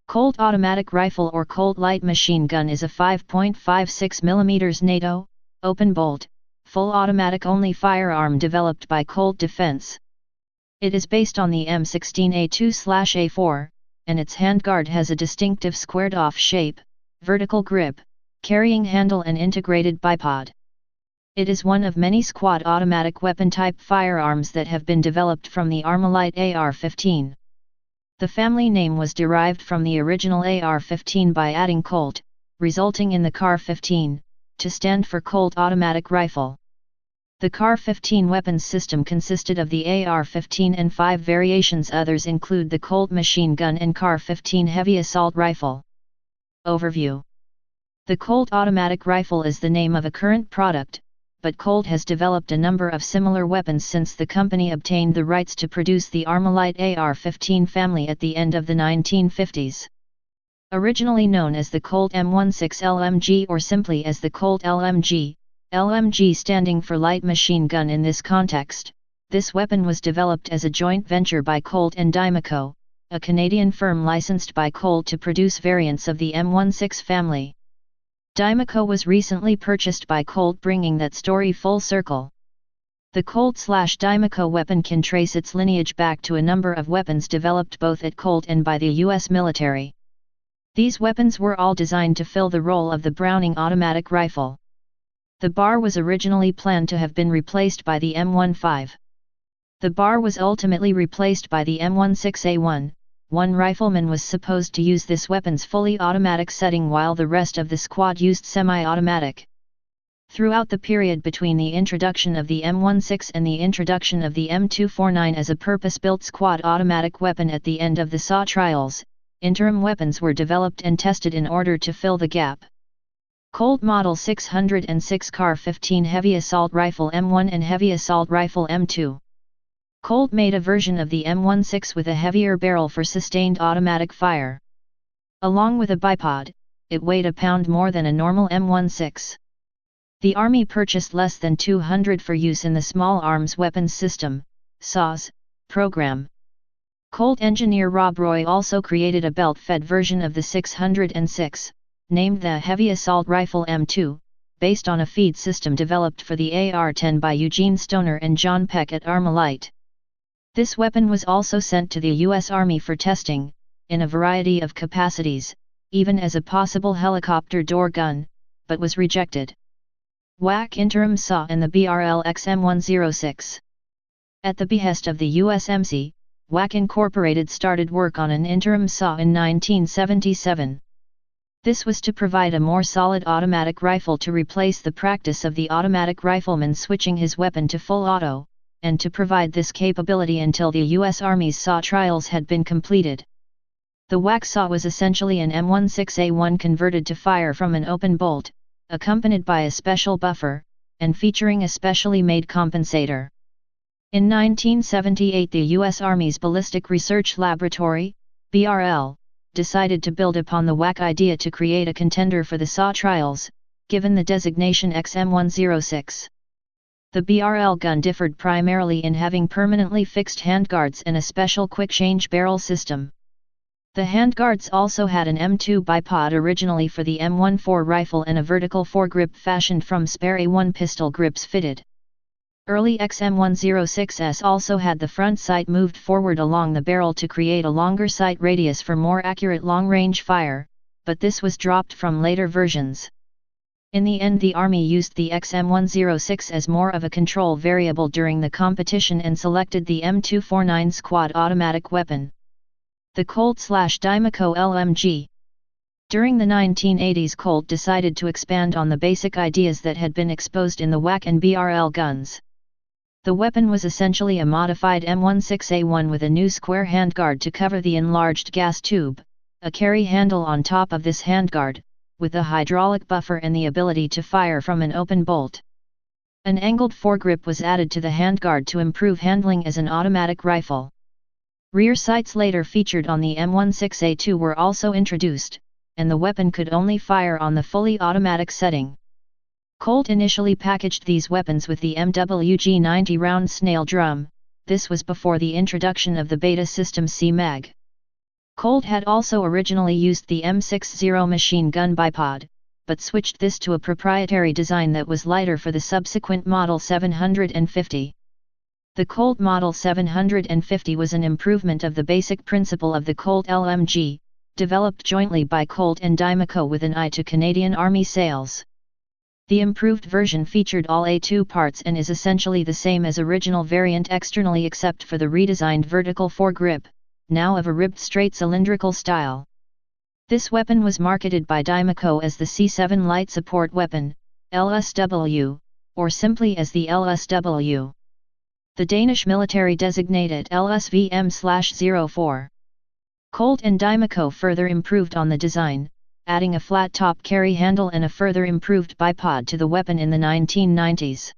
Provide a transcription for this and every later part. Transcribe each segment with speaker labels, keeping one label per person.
Speaker 1: Colt automatic rifle or Colt light machine gun is a 5.56 mm NATO, open-bolt, full automatic-only firearm developed by Colt Defense. It is based on the M16A2/A4, and its handguard has a distinctive squared-off shape, vertical grip, carrying handle and integrated bipod. It is one of many squad automatic weapon-type firearms that have been developed from the Armalite AR-15. The family name was derived from the original AR-15 by adding Colt, resulting in the CAR-15, to stand for Colt Automatic Rifle. The CAR-15 weapons system consisted of the AR-15 and 5 variations. Others include the Colt machine gun and CAR-15 heavy assault rifle. Overview. The Colt Automatic Rifle is the name of a current product, but Colt has developed a number of similar weapons since the company obtained the rights to produce the Armalite AR-15 family at the end of the 1950s. Originally known as the Colt M16 LMG or simply as the Colt LMG, LMG standing for light machine gun in this context, this weapon was developed as a joint venture by Colt and Dymaco, a Canadian firm licensed by Colt to produce variants of the M16 family. Dymaco was recently purchased by Colt, bringing that story full circle. The Colt/Dymaco weapon can trace its lineage back to a number of weapons developed both at Colt and by the U.S. military. These weapons were all designed to fill the role of the Browning automatic rifle. The bar was originally planned to have been replaced by the M15. The bar was ultimately replaced by the M16A1. One rifleman was supposed to use this weapon's fully automatic setting while the rest of the squad used semi-automatic. Throughout the period between the introduction of the M16 and the introduction of the M249 as a purpose-built squad automatic weapon at the end of the SAW trials, interim weapons were developed and tested in order to fill the gap. Colt Model 606 CAR-15 Heavy Assault Rifle M1 and Heavy Assault Rifle M2. Colt made a version of the M16 with a heavier barrel for sustained automatic fire. Along with a bipod, it weighed a pound more than a normal M16. The Army purchased less than 200 for use in the Small Arms Weapons System (SAWS) program. Colt engineer Rob Roy also created a belt-fed version of the 606, named the Heavy Assault Rifle M2, based on a feed system developed for the AR-10 by Eugene Stoner and John Peck at Armalite. This weapon was also sent to the U.S. Army for testing, in a variety of capacities, even as a possible helicopter door gun, but was rejected. WAC Interim SAW and the BRL XM106. At the behest of the USMC, WAC Incorporated started work on an interim SAW in 1977. This was to provide a more solid automatic rifle to replace the practice of the automatic rifleman switching his weapon to full auto, and to provide this capability until the U.S. Army's SAW trials had been completed. The WAC SAW was essentially an M16A1 converted to fire from an open bolt, accompanied by a special buffer, and featuring a specially made compensator. In 1978 the U.S. Army's Ballistic Research Laboratory, BRL, decided to build upon the WAC idea to create a contender for the SAW trials, given the designation XM106. The BRL gun differed primarily in having permanently fixed handguards and a special quick-change barrel system. The handguards also had an M2 bipod originally for the M14 rifle and a vertical foregrip fashioned from spare A1 pistol grips fitted. Early XM106s also had the front sight moved forward along the barrel to create a longer sight radius for more accurate long-range fire, but this was dropped from later versions. In the end the Army used the XM106 as more of a control variable during the competition and selected the M249 squad automatic weapon. The Colt/Dymaco LMG. During the 1980s Colt decided to expand on the basic ideas that had been exposed in the WAC and BRL guns. The weapon was essentially a modified M16A1 with a new square handguard to cover the enlarged gas tube, a carry handle on top of this handguard, with a hydraulic buffer and the ability to fire from an open bolt. An angled foregrip was added to the handguard to improve handling as an automatic rifle. Rear sights later featured on the M16A2 were also introduced, and the weapon could only fire on the fully automatic setting. Colt initially packaged these weapons with the MWG-90 round snail drum. This was before the introduction of the beta system C-Mag. Colt had also originally used the M60 machine gun bipod, but switched this to a proprietary design that was lighter for the subsequent Model 750. The Colt Model 750 was an improvement of the basic principle of the Colt LMG, developed jointly by Colt and Dymaco with an eye to Canadian Army sales. The improved version featured all A2 parts and is essentially the same as original variant externally except for the redesigned vertical foregrip, now of a ribbed straight cylindrical style. This weapon was marketed by Dymaco as the C7 Light Support Weapon, LSW, or simply as the LSW. The Danish military designate it LSVM/04. Colt and Dymaco further improved on the design, adding a flat-top carry handle and a further improved bipod to the weapon in the 1990s.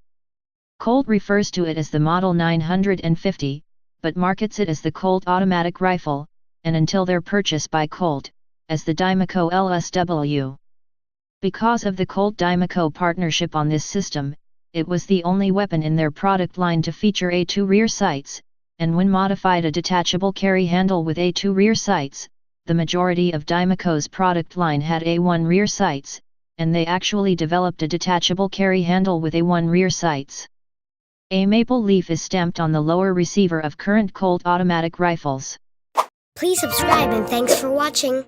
Speaker 1: Colt refers to it as the Model 950, but markets it as the Colt automatic rifle, and until their purchase by Colt, as the Dymaco LSW. Because of the Colt-Dymaco partnership on this system, it was the only weapon in their product line to feature A2 rear sights, and when modified a detachable carry handle with A2 rear sights, the majority of Dymaco's product line had A1 rear sights, and they actually developed a detachable carry handle with A1 rear sights. A maple leaf is stamped on the lower receiver of current Colt automatic rifles.
Speaker 2: Please subscribe and thanks for watching.